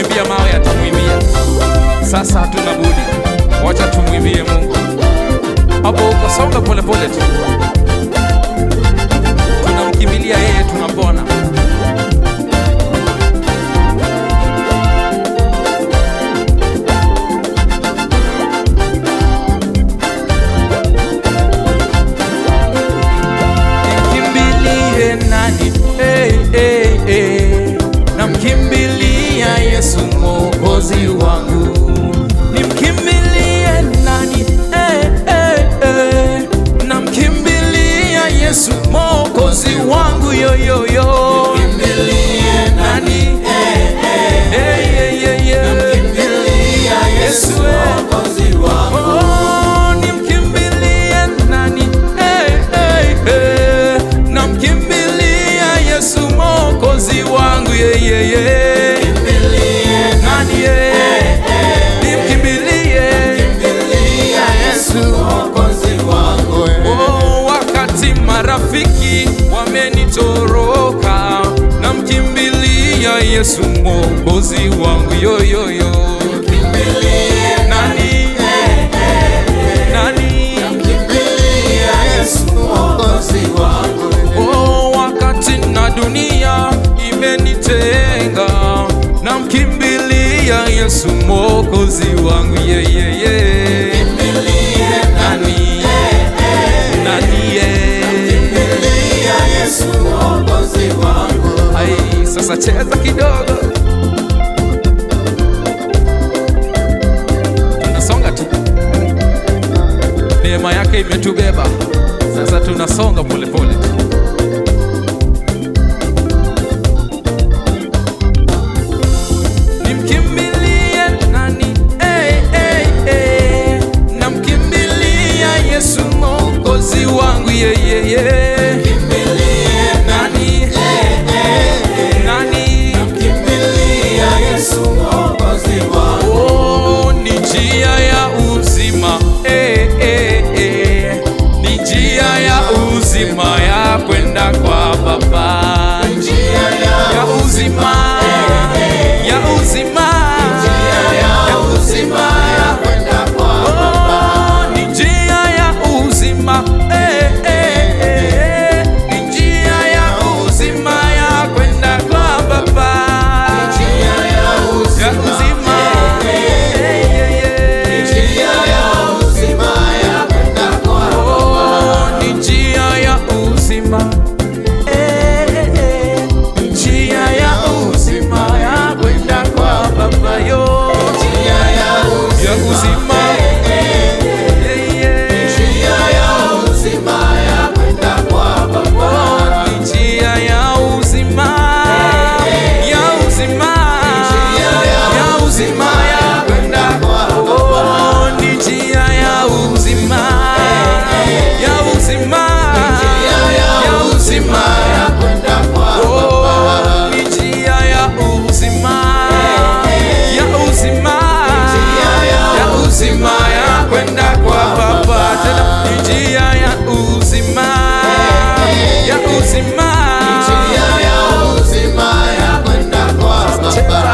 kumwimbia mawe atamwimbia. Sasa hatuna budi, wacha tumwimbie Mungu. Hapo ukasonga pole pole tu, tunamkimbilia yeye, tunapona. Nikimbilie nani? Namkimbilia Yesu Mwokozi wangu. Nimkimbilie nani? Namkimbilia Yesu Mwokozi wangu. Yo yo yo. Nimkimbilie nani? Namkimbilia Yesu Mwokozi wangu. Oh, nimkimbilie nani? Namkimbilia Yesu Mwokozi wangu. Nimkimbilie nani? Nimkimbilie Yesu Mwokozi wangu. Oh, wakati marafiki wamenitoroka, namkimbilia Yesu Mwokozi wangu. Yo yo yo. Nimkimbilie nani? Nani? Namkimbilia Yesu Mwokozi wangu. Oh, wakati na dunia imenitenga, namkimbilia Yesu Mwokozi wangu. Nimkimbilie nani? Nani? Namkimbilia Yesu Mwokozi wangu. Ai, sasa cheza kidogo, tunasonga tu, neema yake imetubeba. Sasa tunasonga pole pole tu. Nimkimbilie nani? Namkimbilia Yesu Mwokozi wangu. Nimkimbilie nani? Nani? Namkimbilia Yesu Mwokozi wangu. Oh, ni njia ya uzima, ni njia ya uzima ya kwenda kwa Baba. Njia ya uzima, ya uzima, ya uzima ya kwenda kwa Baba. Ni njia ya uzima, ni njia ya uzima ya kwenda kwa Baba. Njia ya uzima, ni njia ya uzima ya kwenda kwa Baba. Ni njia ya uzima, njia ya uzima ya kwenda kwa Baba. Yo, njia ya uzima, njia ya uzima ya kwenda kwa Baba. Ni njia ya uzima, ya uzima, ya uzima ya kwenda kwa Baba. Ni njia ya uzima, ya uzima, ya uzima ya kwenda kwa Baba. Ni njia ya uzima, ya uzima, ya uzima ya kwenda kwa Baba. Tena ni njia ya uzima, ya uzima, ya uzima ya kwenda kwa Baba.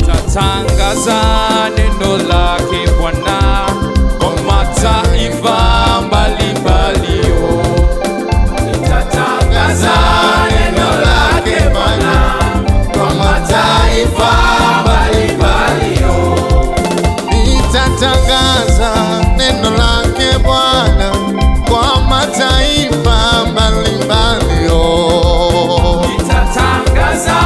Nitatangaza neno lake Bwana kwa mataifa mbalimbali. Nitatangaza neno lake Bwana kwa mataifa mbalimbali. Nitatangaza neno lake Bwana kwa mataifa mbalimbali. Nitatangaza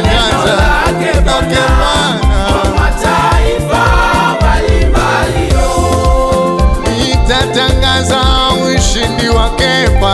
neno lake Bwana kwa mataifa mbalimbali. Nitatangaza ushindi wake Bwana